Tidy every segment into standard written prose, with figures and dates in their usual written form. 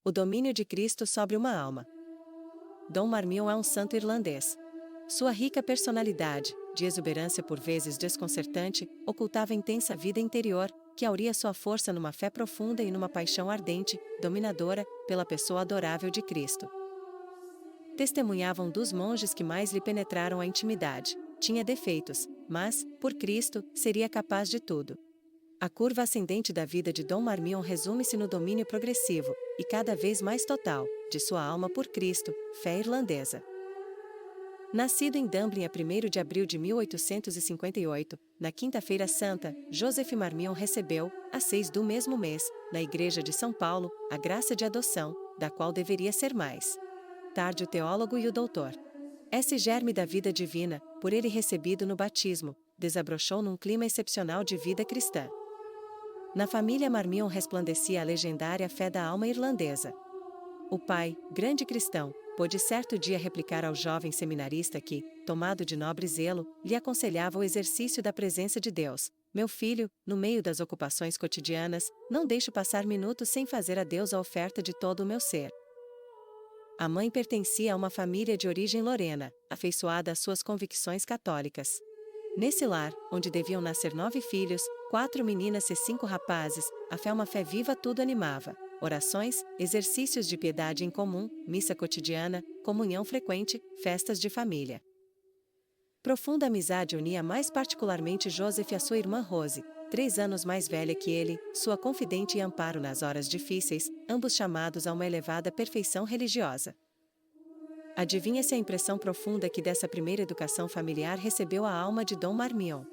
O domínio de Cristo sobre uma alma. Dom Marmion é um santo irlandês. Sua rica personalidade, de exuberância por vezes desconcertante, ocultava intensa vida interior, que auria sua força numa fé profunda e numa paixão ardente, dominadora, pela pessoa adorável de Cristo. Testemunhavam dos monges que mais lhe penetraram a intimidade. Tinha defeitos, mas, por Cristo, seria capaz de tudo. A curva ascendente da vida de Dom Marmion resume-se no domínio progressivo, e cada vez mais total, de sua alma por Cristo, fé irlandesa. Nascido em Dublin a 1º de abril de 1858, na Quinta-feira Santa, Joseph Marmion recebeu, a 6 do mesmo mês, na Igreja de São Paulo, a graça de adoção, da qual deveria ser mais tarde o teólogo e o doutor. Esse germe da vida divina, por ele recebido no batismo, desabrochou num clima excepcional de vida cristã. Na família Marmion resplandecia a legendária fé da alma irlandesa. O pai, grande cristão, pôde certo dia replicar ao jovem seminarista que, tomado de nobre zelo, lhe aconselhava o exercício da presença de Deus: meu filho, no meio das ocupações cotidianas, não deixo passar minutos sem fazer a Deus a oferta de todo o meu ser. A mãe pertencia a uma família de origem lorena, afeiçoada às suas convicções católicas. Nesse lar, onde deviam nascer 9 filhos, 4 meninas e 5 rapazes, a fé uma fé viva tudo animava. Orações, exercícios de piedade em comum, missa cotidiana, comunhão frequente, festas de família. Profunda amizade unia mais particularmente Joseph à sua irmã Rose, 3 anos mais velha que ele, sua confidente e amparo nas horas difíceis, ambos chamados a uma elevada perfeição religiosa. Adivinha-se a impressão profunda que dessa primeira educação familiar recebeu a alma de Dom Marmion.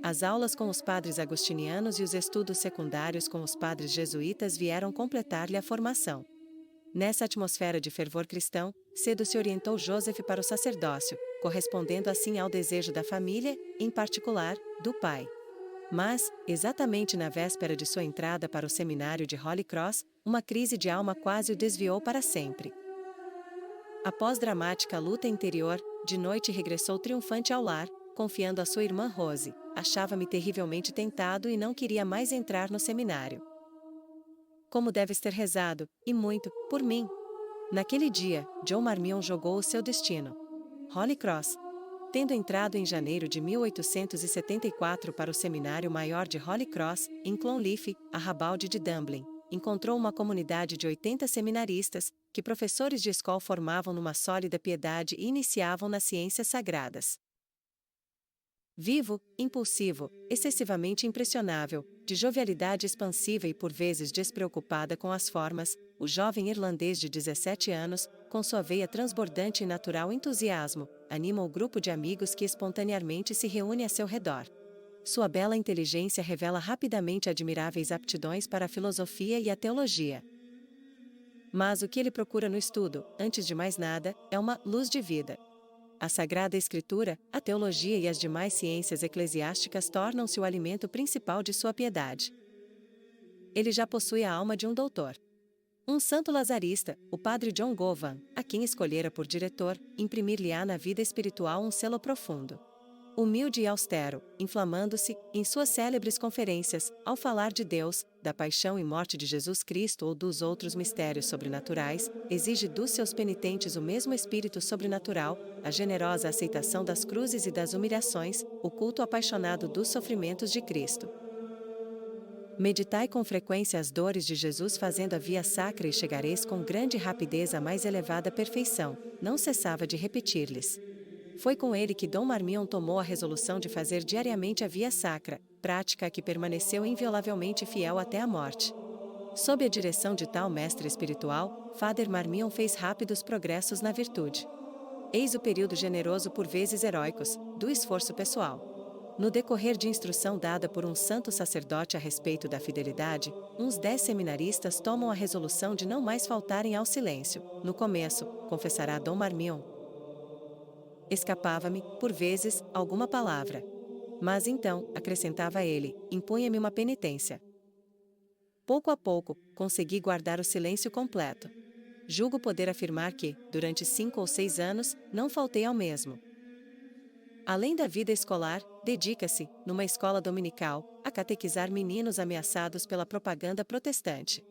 As aulas com os padres agostinianos e os estudos secundários com os padres jesuítas vieram completar-lhe a formação. Nessa atmosfera de fervor cristão, cedo se orientou Joseph para o sacerdócio, correspondendo assim ao desejo da família, em particular, do pai. Mas, exatamente na véspera de sua entrada para o seminário de Holy Cross, uma crise de alma quase o desviou para sempre. Após dramática luta interior, de noite regressou triunfante ao lar, confiando à sua irmã Rose: achava-me terrivelmente tentado e não queria mais entrar no seminário. Como deves ter rezado, e muito, por mim. Naquele dia, John Marmion jogou o seu destino. Holy Cross. Tendo entrado em janeiro de 1874 para o Seminário Maior de Holy Cross, em Clonleaf, arrabalde de Dublin, encontrou uma comunidade de 80 seminaristas, que professores de escola formavam numa sólida piedade e iniciavam nas ciências sagradas. Vivo, impulsivo, excessivamente impressionável, de jovialidade expansiva e por vezes despreocupada com as formas, o jovem irlandês de 17 anos, com sua veia transbordante e natural entusiasmo, anima o grupo de amigos que espontaneamente se reúne a seu redor. Sua bela inteligência revela rapidamente admiráveis aptidões para a filosofia e a teologia. Mas o que ele procura no estudo, antes de mais nada, é uma luz de vida. A Sagrada Escritura, a teologia e as demais ciências eclesiásticas tornam-se o alimento principal de sua piedade. Ele já possui a alma de um doutor. Um santo lazarista, o padre John Govan, a quem escolhera por diretor, imprimir-lhe-á na vida espiritual um selo profundo. Humilde e austero, inflamando-se, em suas célebres conferências, ao falar de Deus, da paixão e morte de Jesus Cristo ou dos outros mistérios sobrenaturais, exige dos seus penitentes o mesmo espírito sobrenatural, a generosa aceitação das cruzes e das humilhações, o culto apaixonado dos sofrimentos de Cristo. Meditai com frequência as dores de Jesus fazendo a via sacra e chegareis com grande rapidez à mais elevada perfeição, não cessava de repetir-lhes. Foi com ele que Dom Marmion tomou a resolução de fazer diariamente a via sacra, prática a que permaneceu inviolavelmente fiel até a morte. Sob a direção de tal mestre espiritual, Father Marmion fez rápidos progressos na virtude. Eis o período generoso por vezes heróicos, do esforço pessoal. No decorrer de instrução dada por um santo sacerdote a respeito da fidelidade, uns 10 seminaristas tomam a resolução de não mais faltarem ao silêncio. No começo, confessará Dom Marmion, escapava-me, por vezes, alguma palavra. Mas então, acrescentava ele, impunha-me uma penitência. Pouco a pouco, consegui guardar o silêncio completo. Julgo poder afirmar que, durante 5 ou 6 anos, não faltei ao mesmo. Além da vida escolar, dedica-se, numa escola dominical, a catequizar meninos ameaçados pela propaganda protestante.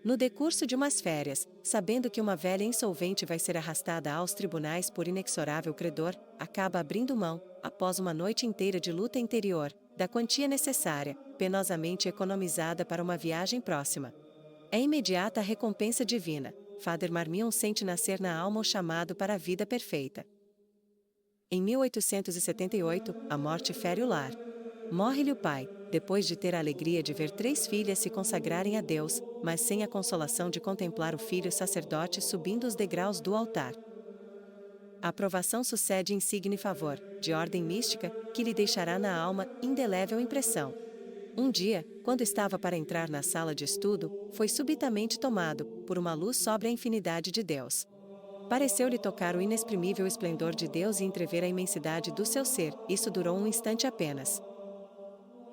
No decurso de umas férias, sabendo que uma velha insolvente vai ser arrastada aos tribunais por inexorável credor, acaba abrindo mão, após uma noite inteira de luta interior, da quantia necessária, penosamente economizada para uma viagem próxima. É imediata a recompensa divina. Father Marmion sente nascer na alma o chamado para a vida perfeita. Em 1878, a morte fere o lar. Morre-lhe o pai, depois de ter a alegria de ver 3 filhas se consagrarem a Deus, mas sem a consolação de contemplar o filho sacerdote subindo os degraus do altar. A aprovação sucede insigne favor, de ordem mística, que lhe deixará na alma indelével impressão. Um dia, quando estava para entrar na sala de estudo, foi subitamente tomado, por uma luz sobre a infinidade de Deus. Pareceu-lhe tocar o inexprimível esplendor de Deus e entrever a imensidade do seu ser, isso durou um instante apenas.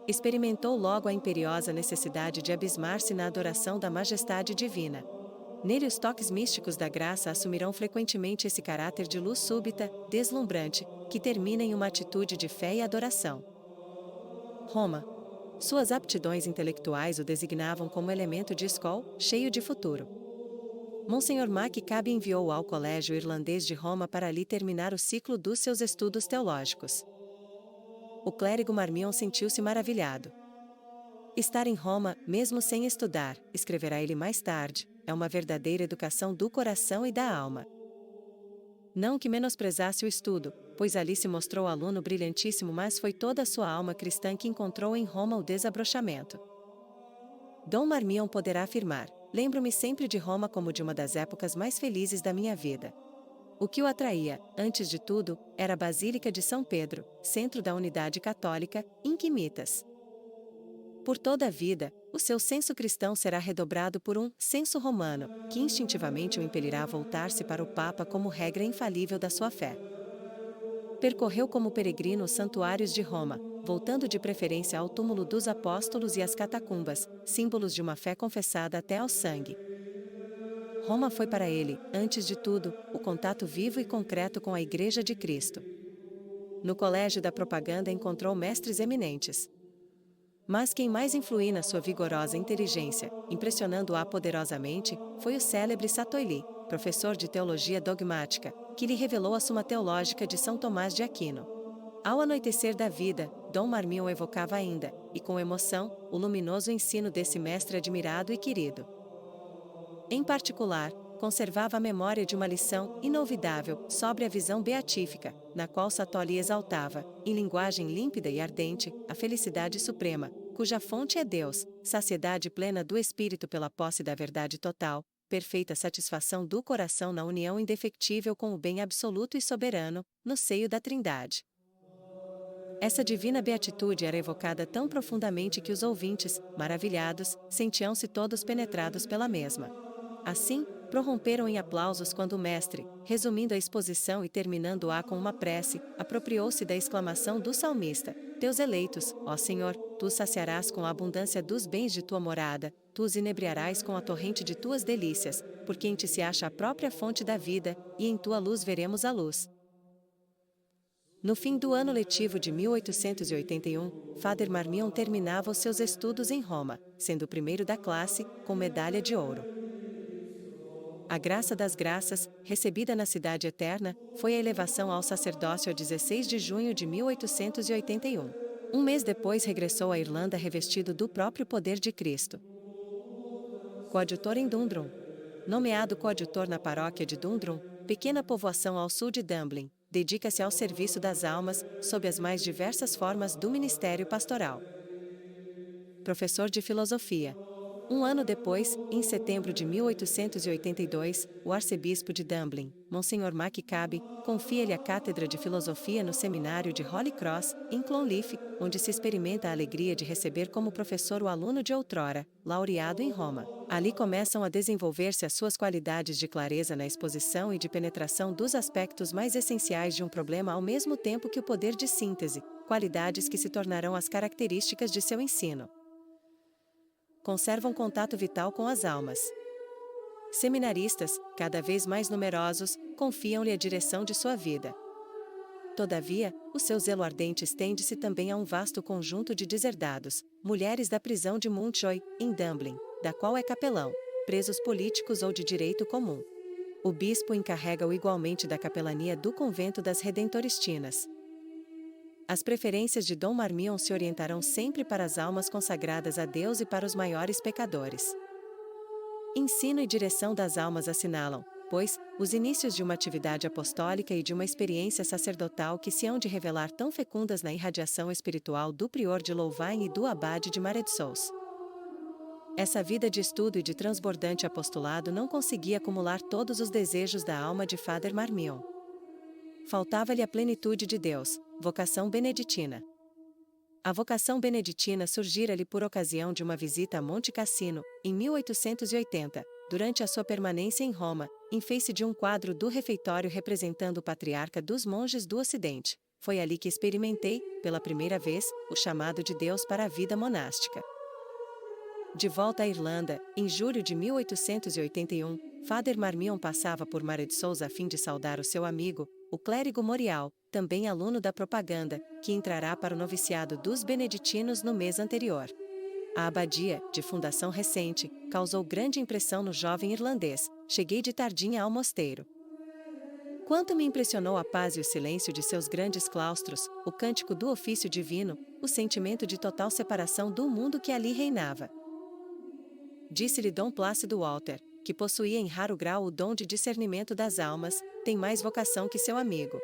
Experimentou logo a imperiosa necessidade de abismar-se na adoração da majestade divina. Nele os toques místicos da graça assumirão frequentemente esse caráter de luz súbita, deslumbrante, que termina em uma atitude de fé e adoração. Roma. Suas aptidões intelectuais o designavam como elemento de escola, cheio de futuro. Monsenhor Maccabe enviou-o ao Colégio Irlandês de Roma para ali terminar o ciclo dos seus estudos teológicos. O clérigo Marmion sentiu-se maravilhado. Estar em Roma, mesmo sem estudar, escreverá ele mais tarde, é uma verdadeira educação do coração e da alma. Não que menosprezasse o estudo, pois ali se mostrou aluno brilhantíssimo, mas foi toda a sua alma cristã que encontrou em Roma o desabrochamento. Dom Marmion poderá afirmar: lembro-me sempre de Roma como de uma das épocas mais felizes da minha vida. O que o atraía, antes de tudo, era a Basílica de São Pedro, centro da unidade católica, inquimitas. Por toda a vida, o seu senso cristão será redobrado por um senso romano, que instintivamente o impelirá a voltar-se para o Papa como regra infalível da sua fé. Percorreu como peregrino os santuários de Roma, voltando de preferência ao túmulo dos apóstolos e às catacumbas, símbolos de uma fé confessada até ao sangue. Roma foi para ele, antes de tudo, o contato vivo e concreto com a Igreja de Cristo. No Colégio da Propaganda encontrou mestres eminentes. Mas quem mais influiu na sua vigorosa inteligência, impressionando-a poderosamente, foi o célebre Satoili, professor de teologia dogmática, que lhe revelou a Suma Teológica de São Tomás de Aquino. Ao anoitecer da vida, Dom Marmion evocava ainda, e com emoção, o luminoso ensino desse mestre admirado e querido. Em particular, conservava a memória de uma lição inolvidável sobre a visão beatífica, na qual Satoili exaltava, em linguagem límpida e ardente, a felicidade suprema, cuja fonte é Deus, saciedade plena do espírito pela posse da verdade total, perfeita satisfação do coração na união indefectível com o bem absoluto e soberano, no seio da Trindade. Essa divina beatitude era evocada tão profundamente que os ouvintes, maravilhados, sentiam-se todos penetrados pela mesma. Assim, prorromperam em aplausos quando o mestre, resumindo a exposição e terminando-a com uma prece, apropriou-se da exclamação do salmista: Teus eleitos, ó Senhor, tu os saciarás com a abundância dos bens de tua morada, tu os inebriarás com a torrente de tuas delícias, porque em ti se acha a própria fonte da vida, e em tua luz veremos a luz. No fim do ano letivo de 1881, Father Marmion terminava os seus estudos em Roma, sendo o primeiro da classe, com medalha de ouro. A graça das graças, recebida na Cidade Eterna, foi a elevação ao sacerdócio a 16 de junho de 1881. Um mês depois regressou à Irlanda revestido do próprio poder de Cristo. Coadjutor em Dundrum. Nomeado coadjutor na paróquia de Dundrum, pequena povoação ao sul de Dublin, dedica-se ao serviço das almas, sob as mais diversas formas do ministério pastoral. Professor de filosofia. Um ano depois, em setembro de 1882, o arcebispo de Dublin, Monsenhor Maccabe, confia-lhe a cátedra de filosofia no seminário de Holy Cross, em Clonleaf, onde se experimenta a alegria de receber como professor o aluno de outrora, laureado em Roma. Ali começam a desenvolver-se as suas qualidades de clareza na exposição e de penetração dos aspectos mais essenciais de um problema ao mesmo tempo que o poder de síntese, qualidades que se tornarão as características de seu ensino. Conservam contato vital com as almas. Seminaristas, cada vez mais numerosos, confiam-lhe a direção de sua vida. Todavia, o seu zelo ardente estende-se também a um vasto conjunto de deserdados, mulheres da prisão de Mountjoy, em Dublin, da qual é capelão. presos políticos ou de direito comum. O bispo encarrega-o igualmente da capelania do convento das Redentoristinas. As preferências de Dom Marmion se orientarão sempre para as almas consagradas a Deus e para os maiores pecadores. Ensino e direção das almas assinalam, pois, os inícios de uma atividade apostólica e de uma experiência sacerdotal que se hão de revelar tão fecundas na irradiação espiritual do prior de Louvain e do abade de Marais de Sous. Essa vida de estudo e de transbordante apostolado não conseguia acumular todos os desejos da alma de Father Marmion. Faltava-lhe a plenitude de Deus, vocação beneditina. A vocação beneditina surgira-lhe por ocasião de uma visita a Monte Cassino, em 1880, durante a sua permanência em Roma, em face de um quadro do refeitório representando o patriarca dos monges do Ocidente. Foi ali que experimentei, pela primeira vez, o chamado de Deus para a vida monástica. De volta à Irlanda, em julho de 1881, Father Marmion passava por Marais de Sous a fim de saudar o seu amigo, o clérigo Morial, também aluno da propaganda, que entrará para o noviciado dos beneditinos no mês anterior. A abadia, de fundação recente, causou grande impressão no jovem irlandês. Cheguei de tardinha ao mosteiro. Quanto me impressionou a paz e o silêncio de seus grandes claustros, o cântico do ofício divino, o sentimento de total separação do mundo que ali reinava. Disse-lhe Dom Plácido Walter, que possuía em raro grau o dom de discernimento das almas, tem mais vocação que seu amigo.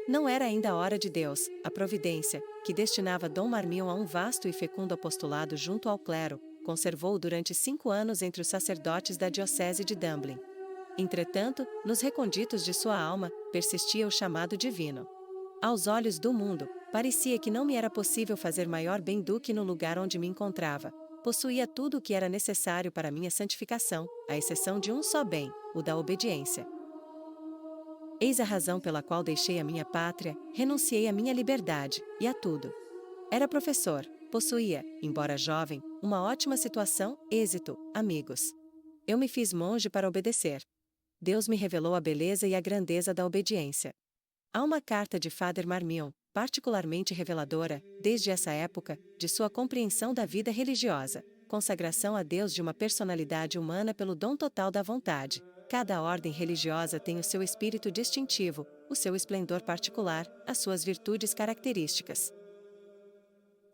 Não era ainda a hora de Deus, a providência, que destinava Dom Marmion a um vasto e fecundo apostolado junto ao clero, conservou-o durante 5 anos entre os sacerdotes da diocese de Dublin. Entretanto, nos reconditos de sua alma, persistia o chamado divino. Aos olhos do mundo, parecia que não me era possível fazer maior bem do que no lugar onde me encontrava. Possuía tudo o que era necessário para minha santificação, à exceção de um só bem, o da obediência. Eis a razão pela qual deixei a minha pátria, renunciei à minha liberdade, e a tudo. Era professor, possuía, embora jovem, uma ótima situação, êxito, amigos. Eu me fiz monge para obedecer. Deus me revelou a beleza e a grandeza da obediência. Há uma carta de Father Marmion, particularmente reveladora, desde essa época, de sua compreensão da vida religiosa, consagração a Deus de uma personalidade humana pelo dom total da vontade. Cada ordem religiosa tem o seu espírito distintivo, o seu esplendor particular, as suas virtudes características.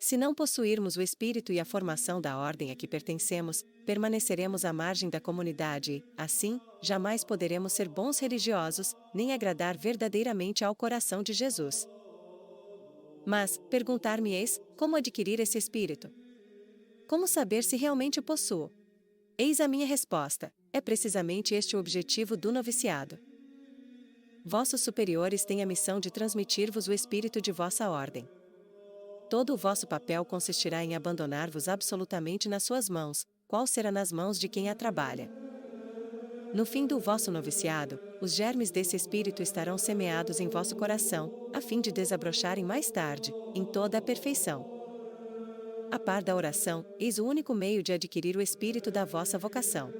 Se não possuirmos o espírito e a formação da ordem a que pertencemos, permaneceremos à margem da comunidade e, assim, jamais poderemos ser bons religiosos, nem agradar verdadeiramente ao coração de Jesus. Mas, perguntar-me-eis, como adquirir esse espírito? Como saber se realmente o possuo? Eis a minha resposta: é precisamente este o objetivo do noviciado. Vossos superiores têm a missão de transmitir-vos o espírito de vossa ordem. Todo o vosso papel consistirá em abandonar-vos absolutamente nas suas mãos, qual será nas mãos de quem a trabalha. No fim do vosso noviciado, os germes desse espírito estarão semeados em vosso coração, a fim de desabrocharem mais tarde, em toda a perfeição. A par da oração, eis o único meio de adquirir o espírito da vossa vocação.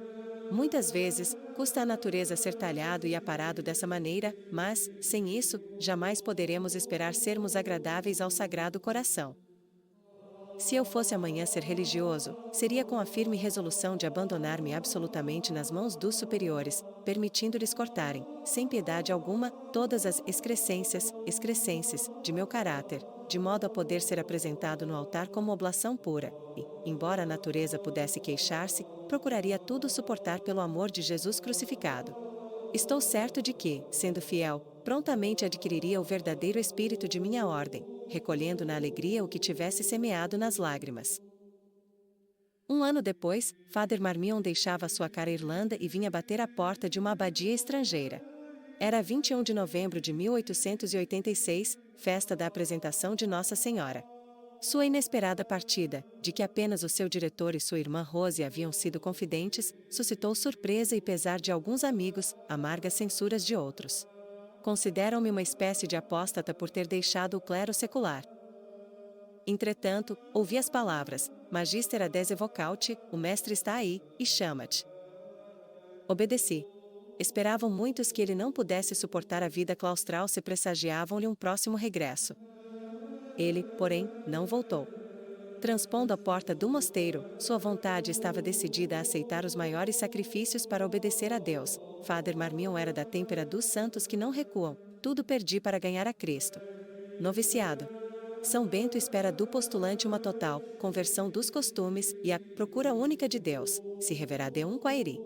Muitas vezes, custa à natureza ser talhado e aparado dessa maneira, mas, sem isso, jamais poderemos esperar sermos agradáveis ao Sagrado Coração. Se eu fosse amanhã ser religioso, seria com a firme resolução de abandonar-me absolutamente nas mãos dos superiores, permitindo-lhes cortarem, sem piedade alguma, todas as excrescências de meu caráter, de modo a poder ser apresentado no altar como oblação pura, e, embora a natureza pudesse queixar-se, procuraria tudo suportar pelo amor de Jesus crucificado. Estou certo de que, sendo fiel, prontamente adquiriria o verdadeiro espírito de minha ordem, recolhendo na alegria o que tivesse semeado nas lágrimas. 1 ano depois, Father Marmion deixava sua cara Irlanda e vinha bater à porta de uma abadia estrangeira. Era 21 de novembro de 1886, festa da apresentação de Nossa Senhora. Sua inesperada partida, de que apenas o seu diretor e sua irmã Rose haviam sido confidentes, suscitou surpresa e pesar de alguns amigos, amargas censuras de outros. Consideram-me uma espécie de apóstata por ter deixado o clero secular. Entretanto, ouvi as palavras: Magister adese vocaute, o mestre está aí, e chama-te. Obedeci. Esperavam muitos que ele não pudesse suportar a vida claustral se pressagiavam-lhe um próximo regresso. Ele, porém, não voltou. Transpondo a porta do mosteiro, sua vontade estava decidida a aceitar os maiores sacrifícios para obedecer a Deus. Father Marmion era da têmpera dos santos que não recuam. Tudo perdi para ganhar a Cristo. Noviciado. São Bento espera do postulante uma total conversão dos costumes e a procura única de Deus, se reverá de um quairi.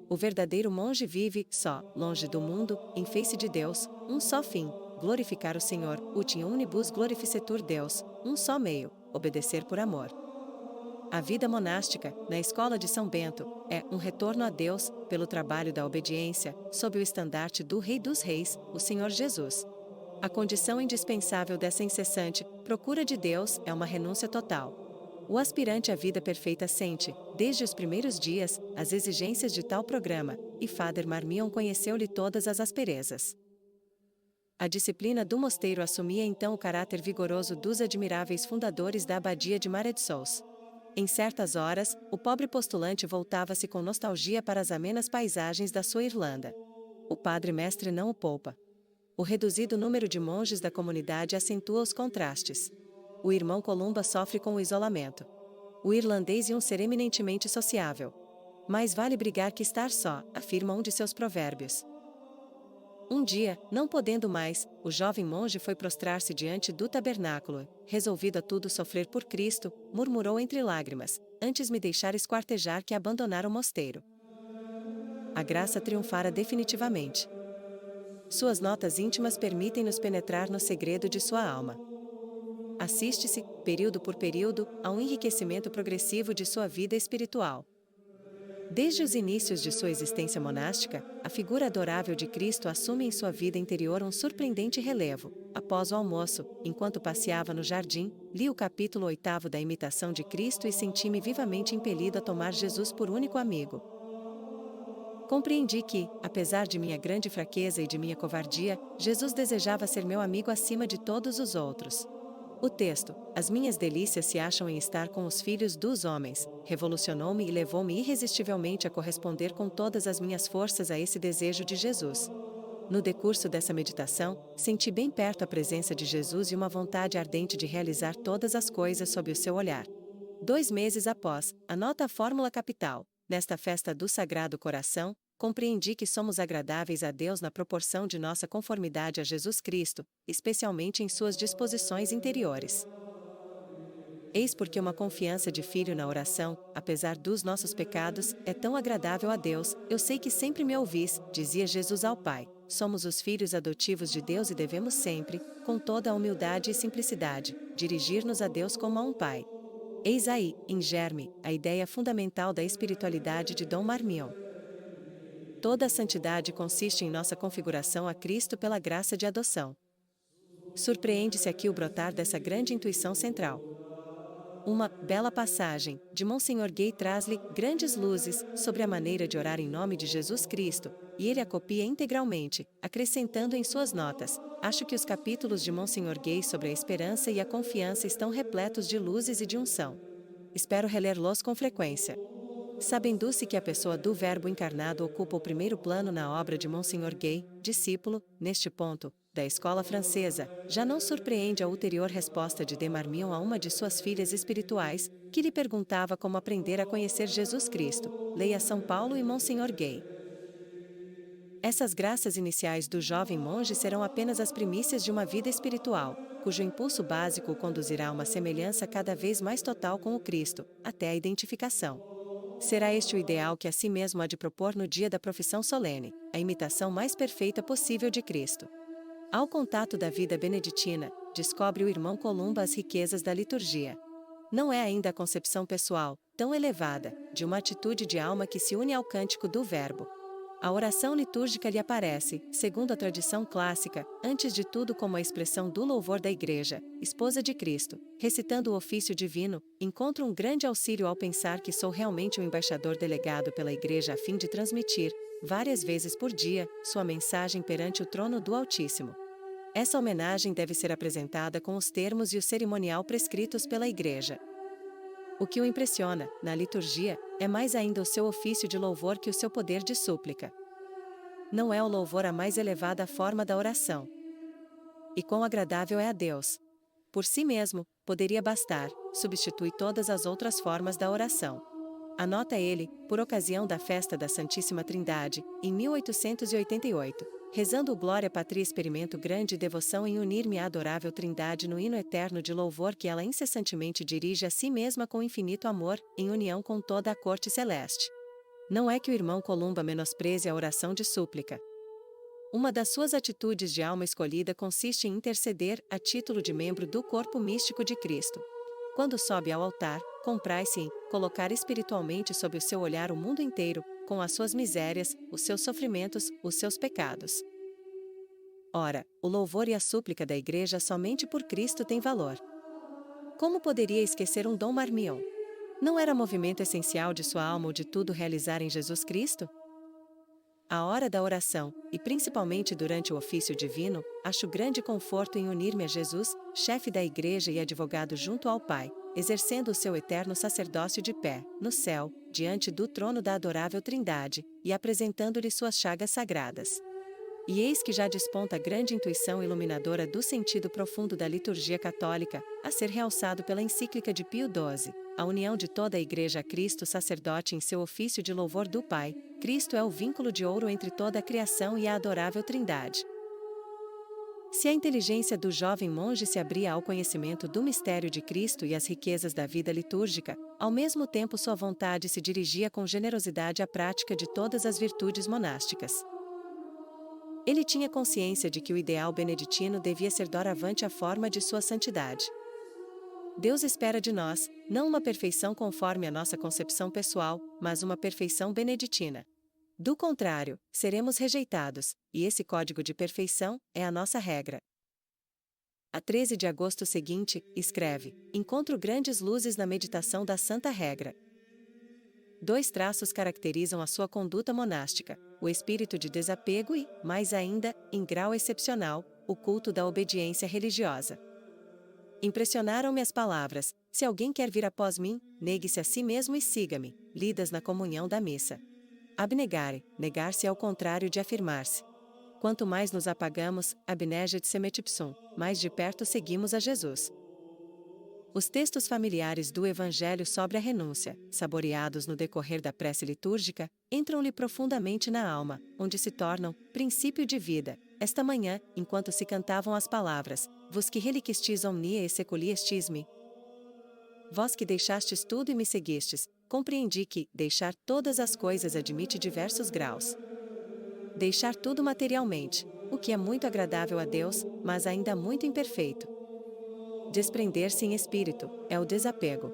O verdadeiro monge vive só, longe do mundo, em face de Deus, um só fim, glorificar o Senhor, utim omnibus glorificetur Deus, um só meio, obedecer por amor. A vida monástica, na escola de São Bento, é um retorno a Deus, pelo trabalho da obediência, sob o estandarte do Rei dos Reis, o Senhor Jesus. A condição indispensável dessa incessante procura de Deus é uma renúncia total. O aspirante à vida perfeita sente, desde os primeiros dias, as exigências de tal programa, e Father Marmion conheceu-lhe todas as asperezas. A disciplina do mosteiro assumia então o caráter vigoroso dos admiráveis fundadores da abadia de Maredsous. Em certas horas, o pobre postulante voltava-se com nostalgia para as amenas paisagens da sua Irlanda. O padre mestre não o poupa. O reduzido número de monges da comunidade acentua os contrastes. O irmão Columba sofre com o isolamento. O irlandês e um ser eminentemente sociável. Mais vale brigar que estar só, afirma um de seus provérbios. Um dia, não podendo mais, o jovem monge foi prostrar-se diante do tabernáculo, resolvido a tudo sofrer por Cristo, murmurou entre lágrimas, antes me deixar esquartejar que abandonar o mosteiro. A graça triunfara definitivamente. Suas notas íntimas permitem-nos penetrar no segredo de sua alma. Assiste-se, período por período, a um enriquecimento progressivo de sua vida espiritual. Desde os inícios de sua existência monástica, a figura adorável de Cristo assume em sua vida interior um surpreendente relevo. Após o almoço, enquanto passeava no jardim, li o capítulo 8º da Imitação de Cristo e senti-me vivamente impelido a tomar Jesus por único amigo. Compreendi que, apesar de minha grande fraqueza e de minha covardia, Jesus desejava ser meu amigo acima de todos os outros. O texto, as minhas delícias se acham em estar com os filhos dos homens, revolucionou-me e levou-me irresistivelmente a corresponder com todas as minhas forças a esse desejo de Jesus. No decurso dessa meditação, senti bem perto a presença de Jesus e uma vontade ardente de realizar todas as coisas sob o seu olhar. 2 meses após, anota a fórmula capital. Nesta festa do Sagrado Coração, compreendi que somos agradáveis a Deus na proporção de nossa conformidade a Jesus Cristo, especialmente em suas disposições interiores. Eis porque uma confiança de filho na oração, apesar dos nossos pecados, é tão agradável a Deus. Eu sei que sempre me ouvis, dizia Jesus ao Pai. Somos os filhos adotivos de Deus e devemos sempre, com toda a humildade e simplicidade, dirigir-nos a Deus como a um Pai. Eis aí, em germe, a ideia fundamental da espiritualidade de Dom Marmion. Toda a santidade consiste em nossa configuração a Cristo pela graça de adoção. Surpreende-se aqui o brotar dessa grande intuição central. Uma bela passagem de Monsenhor Gay traz-lhe grandes luzes sobre a maneira de orar em nome de Jesus Cristo, e ele a copia integralmente, acrescentando em suas notas: acho que os capítulos de Monsenhor Gay sobre a esperança e a confiança estão repletos de luzes e de unção. Espero reler-los com frequência. Sabendo-se que a pessoa do Verbo encarnado ocupa o primeiro plano na obra de Monsenhor Gay, discípulo, neste ponto, da escola francesa, já não surpreende a ulterior resposta de Marmion a uma de suas filhas espirituais, que lhe perguntava como aprender a conhecer Jesus Cristo. Leia São Paulo e Monsenhor Gay. Essas graças iniciais do jovem monge serão apenas as primícias de uma vida espiritual, cujo impulso básico o conduzirá a uma semelhança cada vez mais total com o Cristo, até a identificação. Será este o ideal que a si mesmo há de propor no dia da profissão solene, a imitação mais perfeita possível de Cristo. Ao contato da vida beneditina, descobre o irmão Columba as riquezas da liturgia. Não é ainda a concepção pessoal, tão elevada, de uma atitude de alma que se une ao cântico do Verbo. A oração litúrgica lhe aparece, segundo a tradição clássica, antes de tudo como a expressão do louvor da Igreja, esposa de Cristo. Recitando o ofício divino, encontro um grande auxílio ao pensar que sou realmente um embaixador delegado pela Igreja a fim de transmitir, várias vezes por dia, sua mensagem perante o trono do Altíssimo. Essa homenagem deve ser apresentada com os termos e o cerimonial prescritos pela Igreja. O que o impressiona, na liturgia, é mais ainda o seu ofício de louvor que o seu poder de súplica. Não é o louvor a mais elevada forma da oração. E quão agradável é a Deus! por si mesmo, poderia bastar, substitui todas as outras formas da oração. Anota ele, por ocasião da festa da Santíssima Trindade, em 1888, rezando o Glória Patri experimento grande devoção em unir-me à adorável Trindade no hino eterno de louvor que ela incessantemente dirige a si mesma com infinito amor, em união com toda a corte celeste. Não é que o irmão Columba menospreze a oração de súplica. Uma das suas atitudes de alma escolhida consiste em interceder, a título de membro do corpo místico de Cristo. Quando sobe ao altar, comprai-se em colocar espiritualmente sob o seu olhar o mundo inteiro, com as suas misérias, os seus sofrimentos, os seus pecados. Ora, o louvor e a súplica da Igreja somente por Cristo têm valor. Como poderia esquecer um Dom Marmion? Não era movimento essencial de sua alma ou de tudo realizar em Jesus Cristo? A hora da oração, e principalmente durante o ofício divino, acho grande conforto em unir-me a Jesus, chefe da Igreja e advogado junto ao Pai, exercendo o seu eterno sacerdócio de pé, no céu, diante do trono da adorável Trindade, e apresentando-lhe suas chagas sagradas. E eis que já desponta a grande intuição iluminadora do sentido profundo da liturgia católica, a ser realçado pela encíclica de Pio XII, a união de toda a Igreja a Cristo sacerdote em seu ofício de louvor do Pai. Cristo é o vínculo de ouro entre toda a criação e a adorável Trindade. Se a inteligência do jovem monge se abria ao conhecimento do mistério de Cristo e às riquezas da vida litúrgica, ao mesmo tempo sua vontade se dirigia com generosidade à prática de todas as virtudes monásticas. Ele tinha consciência de que o ideal beneditino devia ser doravante a forma de sua santidade. Deus espera de nós, não uma perfeição conforme a nossa concepção pessoal, mas uma perfeição beneditina. Do contrário, seremos rejeitados, e esse código de perfeição é a nossa regra. A 13 de agosto seguinte, escreve: encontro grandes luzes na meditação da Santa Regra. 2 traços caracterizam a sua conduta monástica: o espírito de desapego e, mais ainda, em grau excepcional, o culto da obediência religiosa. Impressionaram-me as palavras: se alguém quer vir após mim, negue-se a si mesmo e siga-me, lidas na comunhão da missa. Abnegare, negar-se é o contrário de afirmar-se. Quanto mais nos apagamos, abneget semetipsum, mais de perto seguimos a Jesus. Os textos familiares do Evangelho sobre a renúncia, saboreados no decorrer da prece litúrgica, entram-lhe profundamente na alma, onde se tornam princípio de vida. Esta manhã, enquanto se cantavam as palavras: vos que reliquistis omnia e seculiestis-me, vós que deixastes tudo e me seguistes, compreendi que deixar todas as coisas admite diversos graus. Deixar tudo materialmente, o que é muito agradável a Deus, mas ainda muito imperfeito. Desprender-se em espírito é o desapego.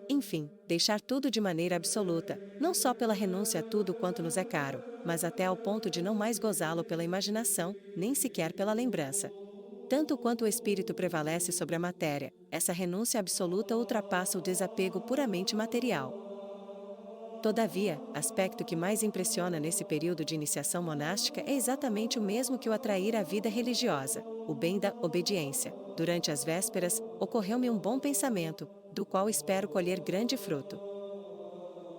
Enfim, deixar tudo de maneira absoluta, não só pela renúncia a tudo quanto nos é caro, mas até ao ponto de não mais gozá-lo pela imaginação, nem sequer pela lembrança. Tanto quanto o espírito prevalece sobre a matéria, essa renúncia absoluta ultrapassa o desapego puramente material. Todavia, aspecto que mais impressiona nesse período de iniciação monástica é exatamente o mesmo que o atrair à vida religiosa: o bem da obediência. Durante as vésperas, ocorreu-me um bom pensamento, do qual espero colher grande fruto.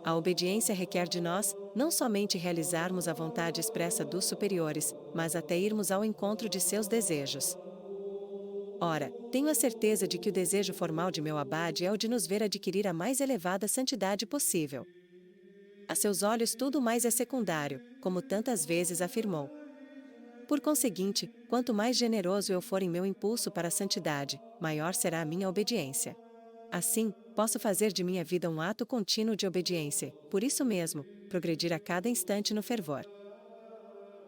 A obediência requer de nós, não somente realizarmos a vontade expressa dos superiores, mas até irmos ao encontro de seus desejos. Ora, tenho a certeza de que o desejo formal de meu abade é o de nos ver adquirir a mais elevada santidade possível. A seus olhos tudo mais é secundário, como tantas vezes afirmou. Por conseguinte, quanto mais generoso eu for em meu impulso para a santidade, maior será a minha obediência. Assim, posso fazer de minha vida um ato contínuo de obediência, por isso mesmo, progredir a cada instante no fervor.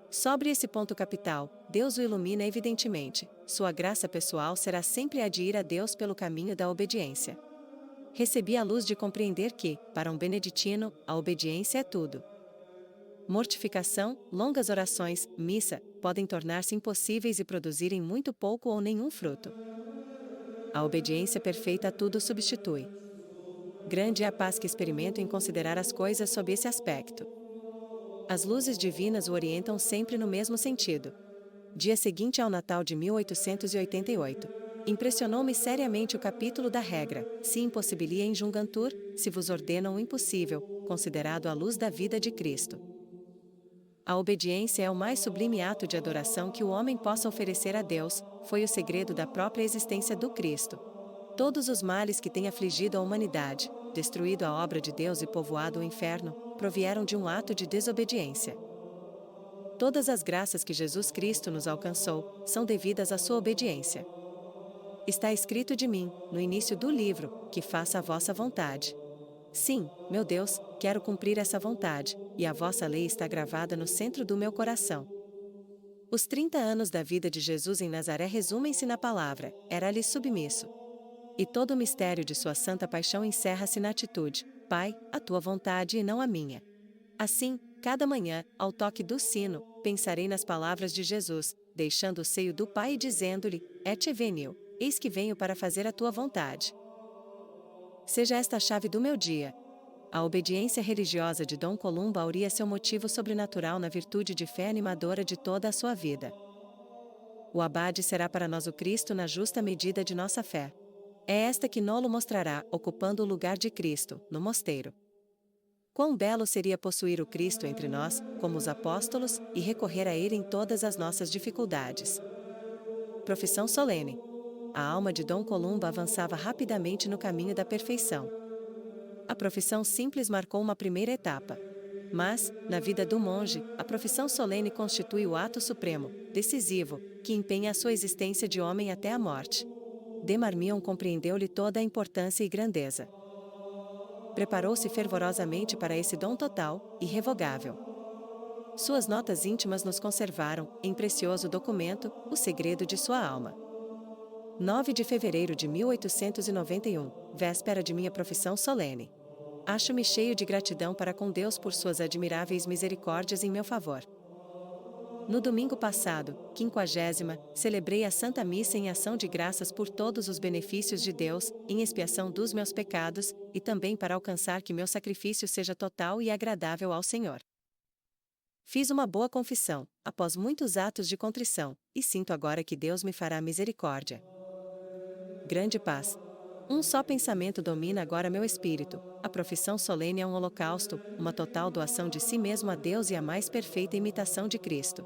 Sobre esse ponto capital, Deus o ilumina evidentemente, sua graça pessoal será sempre a de ir a Deus pelo caminho da obediência. Recebi a luz de compreender que, para um beneditino, a obediência é tudo. Mortificação, longas orações, missa, podem tornar-se impossíveis e produzirem muito pouco ou nenhum fruto. A obediência perfeita a tudo substitui. Grande é a paz que experimento em considerar as coisas sob esse aspecto. As luzes divinas o orientam sempre no mesmo sentido. Dia seguinte ao Natal de 1888. Impressionou-me seriamente o capítulo da regra: se impossibilia in jungantur, se vos ordenam o impossível, considerado a luz da vida de Cristo. A obediência é o mais sublime ato de adoração que o homem possa oferecer a Deus, foi o segredo da própria existência do Cristo. Todos os males que têm afligido a humanidade, destruído a obra de Deus e povoado o inferno, provieram de um ato de desobediência. Todas as graças que Jesus Cristo nos alcançou, são devidas à sua obediência. Está escrito de mim, no início do livro, que faça a vossa vontade. Sim, meu Deus, quero cumprir essa vontade, e a vossa lei está gravada no centro do meu coração. Os 30 anos da vida de Jesus em Nazaré resumem-se na palavra: era-lhe submisso. E todo o mistério de sua santa paixão encerra-se na atitude: Pai, a tua vontade e não a minha. Assim, cada manhã, ao toque do sino, pensarei nas palavras de Jesus, deixando o seio do Pai e dizendo-lhe: Et venio, eis que venho para fazer a tua vontade. Seja esta a chave do meu dia. A obediência religiosa de Dom Columba auria seu motivo sobrenatural na virtude de fé animadora de toda a sua vida. O abade será para nós o Cristo na justa medida de nossa fé. É esta que nolo mostrará, ocupando o lugar de Cristo, no mosteiro. Quão belo seria possuir o Cristo entre nós, como os apóstolos, e recorrer a Ele em todas as nossas dificuldades. Profissão solene. A alma de Dom Columba avançava rapidamente no caminho da perfeição. A profissão simples marcou uma primeira etapa. Mas, na vida do monge, a profissão solene constitui o ato supremo, decisivo, que empenha a sua existência de homem até a morte. De Marmion compreendeu-lhe toda a importância e grandeza. Preparou-se fervorosamente para esse dom total, irrevogável. Suas notas íntimas nos conservaram, em precioso documento, o segredo de sua alma. 9 de fevereiro de 1891, véspera de minha profissão solene. Acho-me cheio de gratidão para com Deus por suas admiráveis misericórdias em meu favor. No domingo passado, 50ª, celebrei a Santa Missa em ação de graças por todos os benefícios de Deus, em expiação dos meus pecados, e também para alcançar que meu sacrifício seja total e agradável ao Senhor. Fiz uma boa confissão, após muitos atos de contrição, e sinto agora que Deus me fará misericórdia. Grande paz. Um só pensamento domina agora meu espírito: a profissão solene é um holocausto, uma total doação de si mesmo a Deus e a mais perfeita imitação de Cristo.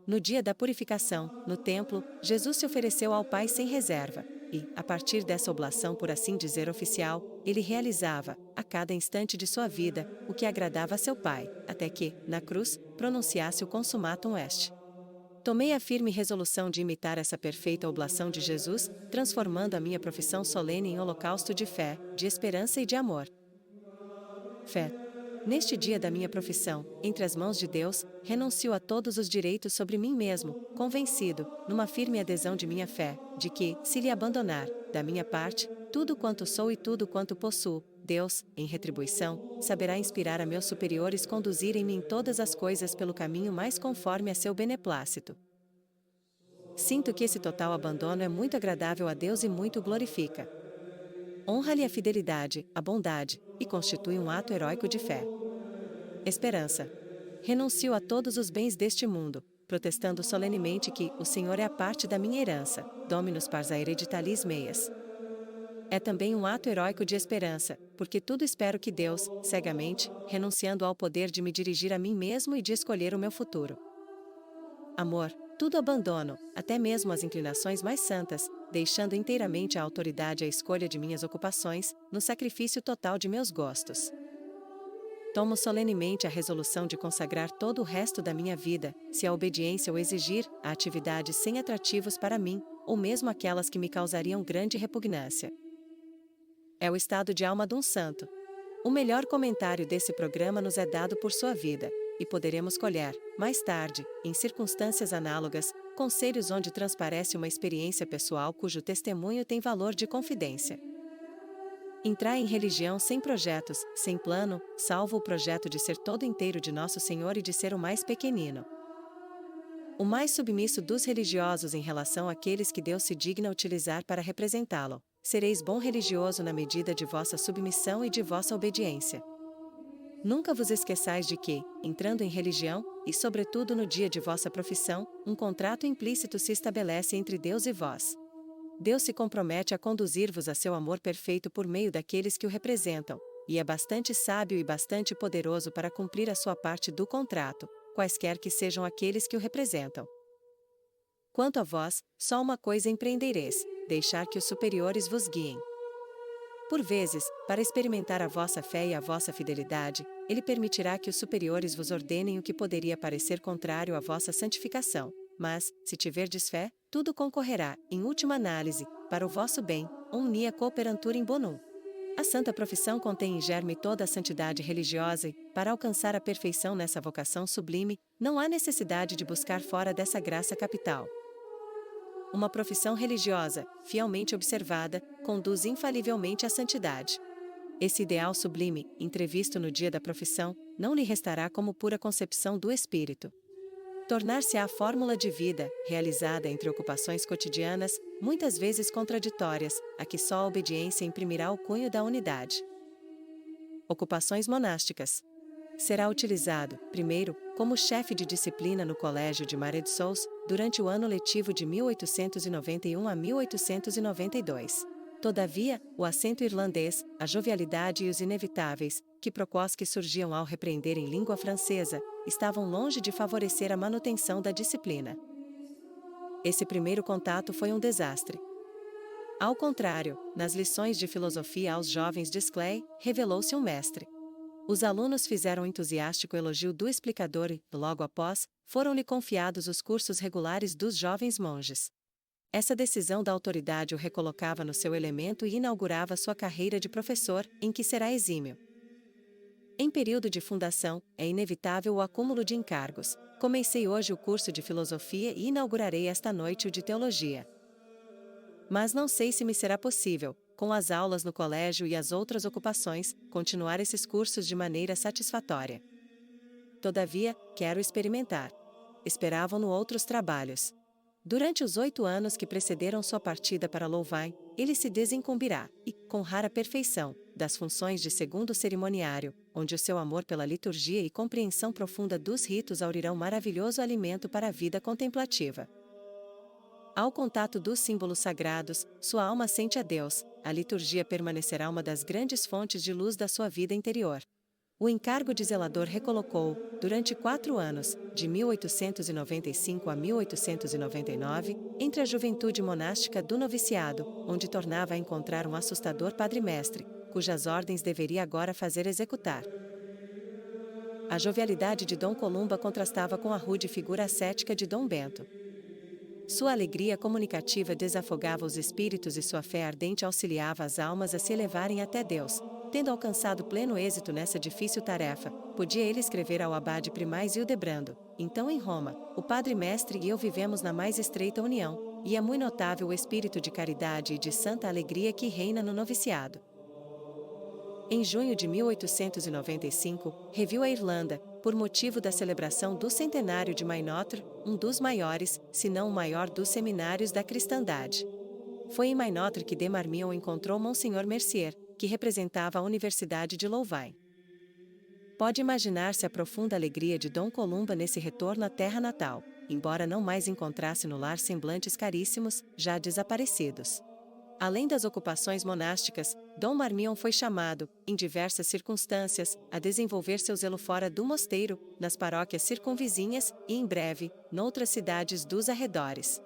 No dia da purificação, no templo, Jesus se ofereceu ao Pai sem reserva, e, a partir dessa oblação por assim dizer oficial, ele realizava, a cada instante de sua vida, o que agradava a seu Pai, até que, na cruz, pronunciasse o consumatum est. Tomei a firme resolução de imitar essa perfeita oblação de Jesus, transformando a minha profissão solene em holocausto de fé, de esperança e de amor. Fé. Neste dia da minha profissão, entre as mãos de Deus, renuncio a todos os direitos sobre mim mesmo, convencido, numa firme adesão de minha fé, de que, se lhe abandonar, da minha parte, tudo quanto sou e tudo quanto possuo, Deus, em retribuição, saberá inspirar a meus superiores conduzirem-me em todas as coisas pelo caminho mais conforme a seu beneplácito. Sinto que esse total abandono é muito agradável a Deus e muito o glorifica. Honra-lhe a fidelidade, a bondade, e constitui um ato heróico de fé. Esperança. Renuncio a todos os bens deste mundo, protestando solenemente que o Senhor é a parte da minha herança, Dominus pars hereditalis meias. É também um ato heróico de esperança, porque tudo espero que Deus, cegamente, renunciando ao poder de me dirigir a mim mesmo e de escolher o meu futuro. Amor. Tudo abandono, até mesmo as inclinações mais santas, deixando inteiramente a autoridade à escolha de minhas ocupações, no sacrifício total de meus gostos. Tomo solenemente a resolução de consagrar todo o resto da minha vida, se a obediência o exigir, a atividades sem atrativos para mim, ou mesmo aquelas que me causariam grande repugnância. É o estado de alma de um santo. O melhor comentário desse programa nos é dado por sua vida, e poderemos colher, mais tarde, em circunstâncias análogas, conselhos onde transparece uma experiência pessoal cujo testemunho tem valor de confidência. Entrai em religião sem projetos, sem plano, salvo o projeto de ser todo inteiro de Nosso Senhor e de ser o mais pequenino. O mais submisso dos religiosos em relação àqueles que Deus se digna utilizar para representá-lo. Sereis bom religioso na medida de vossa submissão e de vossa obediência. Nunca vos esqueçais de que, entrando em religião, e sobretudo no dia de vossa profissão, um contrato implícito se estabelece entre Deus e vós. Deus se compromete a conduzir-vos a seu amor perfeito por meio daqueles que o representam, e é bastante sábio e bastante poderoso para cumprir a sua parte do contrato, quaisquer que sejam aqueles que o representam. Quanto a vós, só uma coisa empreendereis: deixar que os superiores vos guiem. Por vezes, para experimentar a vossa fé e a vossa fidelidade, ele permitirá que os superiores vos ordenem o que poderia parecer contrário à vossa santificação. Mas, se tiverdes fé, tudo concorrerá, em última análise, para o vosso bem, omnia cooperantur in bonum. A santa profissão contém em germe toda a santidade religiosa e, para alcançar a perfeição nessa vocação sublime, não há necessidade de buscar fora dessa graça capital. Uma profissão religiosa, fielmente observada, conduz infalivelmente à santidade. Esse ideal sublime, entrevisto no dia da profissão, não lhe restará como pura concepção do espírito. Tornar-se-á a fórmula de vida, realizada entre ocupações cotidianas, muitas vezes contraditórias, a que só a obediência imprimirá o cunho da unidade. Ocupações monásticas. Será utilizado, primeiro, como chefe de disciplina no Colégio de Marais de Sous, durante o ano letivo de 1891 a 1892. Todavia, o acento irlandês, a jovialidade e os inevitáveis, quiproquós que surgiam ao repreender em língua francesa, estavam longe de favorecer a manutenção da disciplina. Esse primeiro contato foi um desastre. Ao contrário, nas lições de filosofia aos jovens de Sclay, revelou-se um mestre. Os alunos fizeram entusiástico elogio do explicador e, logo após, foram-lhe confiados os cursos regulares dos jovens monges. Essa decisão da autoridade o recolocava no seu elemento e inaugurava sua carreira de professor, em que será exímio. Em período de fundação, é inevitável o acúmulo de encargos. Comecei hoje o curso de filosofia e inaugurarei esta noite o de teologia. Mas não sei se me será possível, com as aulas no colégio e as outras ocupações, continuar esses cursos de maneira satisfatória. Todavia, quero experimentar. Esperavam-no outros trabalhos. Durante os 8 anos que precederam sua partida para Louvain, ele se desincumbirá, e, com rara perfeição, das funções de segundo cerimoniário, onde o seu amor pela liturgia e compreensão profunda dos ritos aurirão maravilhoso alimento para a vida contemplativa. Ao contato dos símbolos sagrados, sua alma sente a Deus, a liturgia permanecerá uma das grandes fontes de luz da sua vida interior. O encargo de zelador recolocou, durante 4 anos, de 1895 a 1899, entre a juventude monástica do noviciado, onde tornava a encontrar um assustador padre-mestre, cujas ordens deveria agora fazer executar. A jovialidade de Dom Columba contrastava com a rude figura ascética de Dom Bento. Sua alegria comunicativa desafogava os espíritos e sua fé ardente auxiliava as almas a se elevarem até Deus. Tendo alcançado pleno êxito nessa difícil tarefa, podia ele escrever ao abade Primaz Hildebrando: então em Roma, o padre-mestre e eu vivemos na mais estreita união, e é muito notável o espírito de caridade e de santa alegria que reina no noviciado. Em junho de 1895, reviu a Irlanda, por motivo da celebração do centenário de Mainotre, um dos maiores, se não o maior dos seminários da cristandade. Foi em Mainotre que de Marmion encontrou Monsenhor Mercier, que representava a Universidade de Louvain. Pode imaginar-se a profunda alegria de Dom Columba nesse retorno à terra natal, embora não mais encontrasse no lar semblantes caríssimos, já desaparecidos. Além das ocupações monásticas, Dom Marmion foi chamado, em diversas circunstâncias, a desenvolver seu zelo fora do mosteiro, nas paróquias circunvizinhas e, em breve, noutras cidades dos arredores.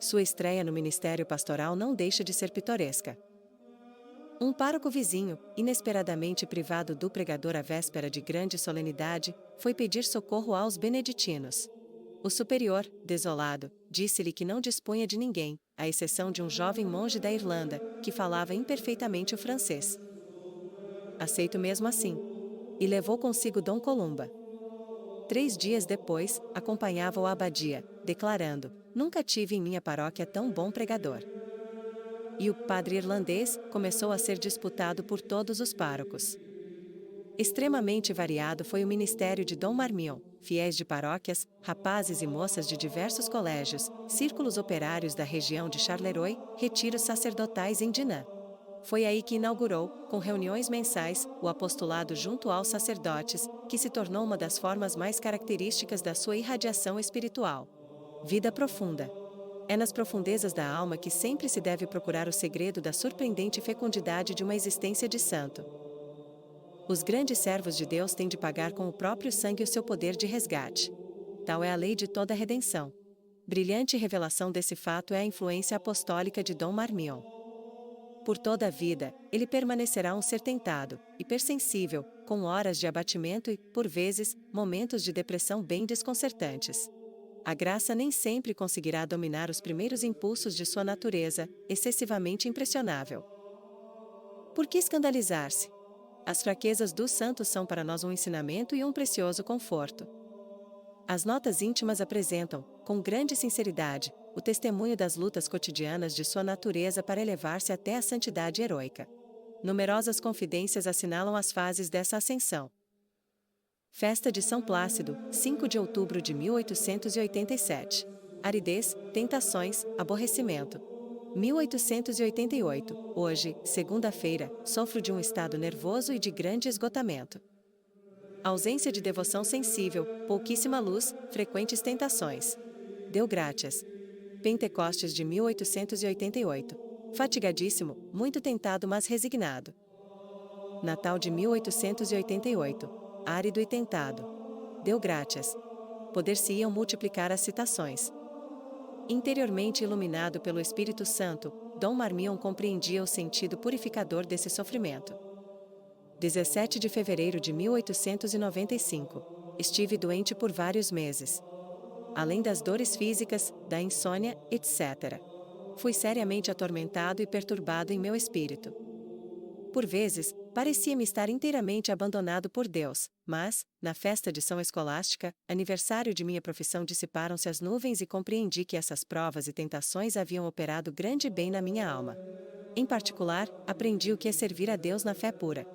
Sua estreia no ministério pastoral não deixa de ser pitoresca. Um pároco vizinho, inesperadamente privado do pregador à véspera de grande solenidade, foi pedir socorro aos beneditinos. O superior, desolado, disse-lhe que não dispunha de ninguém, à exceção de um jovem monge da Irlanda, que falava imperfeitamente o francês. Aceito mesmo assim. E levou consigo Dom Columba. 3 dias depois, acompanhava-o à abadia, declarando: nunca tive em minha paróquia tão bom pregador. E o padre irlandês começou a ser disputado por todos os párocos. Extremamente variado foi o ministério de Dom Marmion, fiéis de paróquias, rapazes e moças de diversos colégios, círculos operários da região de Charleroi, retiros sacerdotais em Dinant. Foi aí que inaugurou, com reuniões mensais, o apostolado junto aos sacerdotes, que se tornou uma das formas mais características da sua irradiação espiritual. Vida profunda. É nas profundezas da alma que sempre se deve procurar o segredo da surpreendente fecundidade de uma existência de santo. Os grandes servos de Deus têm de pagar com o próprio sangue o seu poder de resgate. Tal é a lei de toda redenção. Brilhante revelação desse fato é a influência apostólica de Dom Marmion. Por toda a vida, ele permanecerá um ser tentado, hipersensível, com horas de abatimento e, por vezes, momentos de depressão bem desconcertantes. A graça nem sempre conseguirá dominar os primeiros impulsos de sua natureza, excessivamente impressionável. Por que escandalizar-se? As fraquezas dos santos são para nós um ensinamento e um precioso conforto. As notas íntimas apresentam, com grande sinceridade, o testemunho das lutas cotidianas de sua natureza para elevar-se até a santidade heroica. Numerosas confidências assinalam as fases dessa ascensão. Festa de São Plácido, 5 de outubro de 1887. Aridez, tentações, aborrecimento. 1888. Hoje, segunda-feira, sofro de um estado nervoso e de grande esgotamento. Ausência de devoção sensível, pouquíssima luz, frequentes tentações. Deu graças. Pentecostes de 1888. Fatigadíssimo, muito tentado mas resignado. Natal de 1888. Árido e tentado. Deu graças. Poder-se-iam multiplicar as citações. Interiormente iluminado pelo Espírito Santo, Dom Marmion compreendia o sentido purificador desse sofrimento. 17 de fevereiro de 1895. Estive doente por vários meses. Além das dores físicas, da insônia, etc. Fui seriamente atormentado e perturbado em meu espírito. Por vezes, parecia-me estar inteiramente abandonado por Deus, mas, na festa de São Escolástica, aniversário de minha profissão, dissiparam-se as nuvens e compreendi que essas provas e tentações haviam operado grande bem na minha alma. Em particular, aprendi o que é servir a Deus na fé pura.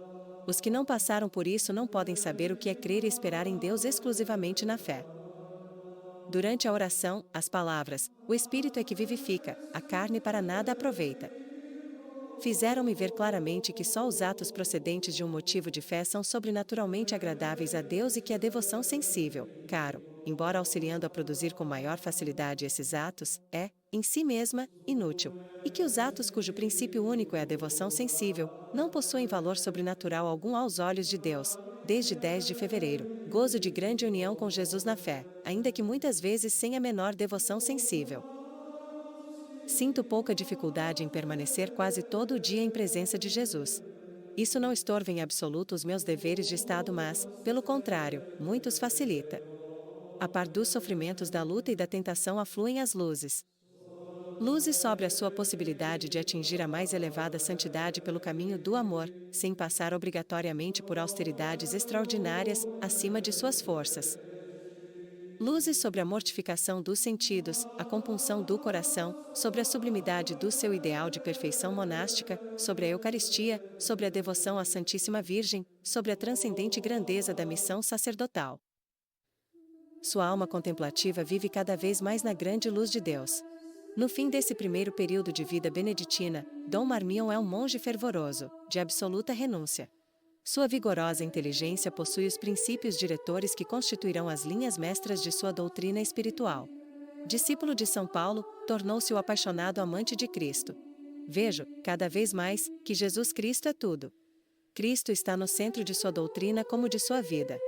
Os que não passaram por isso não podem saber o que é crer e esperar em Deus exclusivamente na fé. Durante a oração, as palavras, o Espírito é que vivifica, a carne para nada aproveita, fizeram-me ver claramente que só os atos procedentes de um motivo de fé são sobrenaturalmente agradáveis a Deus e que a devoção sensível, caro, embora auxiliando a produzir com maior facilidade esses atos, é, em si mesma, inútil, e que os atos cujo princípio único é a devoção sensível, não possuem valor sobrenatural algum aos olhos de Deus. Desde 10 de fevereiro, gozo de grande união com Jesus na fé, ainda que muitas vezes sem a menor devoção sensível. Sinto pouca dificuldade em permanecer quase todo o dia em presença de Jesus. Isso não estorva em absoluto os meus deveres de Estado, mas, pelo contrário, muito os facilita. A par dos sofrimentos da luta e da tentação afluem as luzes. Luzes sobre a sua possibilidade de atingir a mais elevada santidade pelo caminho do amor, sem passar obrigatoriamente por austeridades extraordinárias, acima de suas forças. Luzes sobre a mortificação dos sentidos, a compunção do coração, sobre a sublimidade do seu ideal de perfeição monástica, sobre a Eucaristia, sobre a devoção à Santíssima Virgem, sobre a transcendente grandeza da missão sacerdotal. Sua alma contemplativa vive cada vez mais na grande luz de Deus. No fim desse primeiro período de vida beneditina, Dom Marmion é um monge fervoroso, de absoluta renúncia. Sua vigorosa inteligência possui os princípios diretores que constituirão as linhas mestras de sua doutrina espiritual. Discípulo de São Paulo, tornou-se o apaixonado amante de Cristo. Vejo, cada vez mais, que Jesus Cristo é tudo. Cristo está no centro de sua doutrina como de sua vida.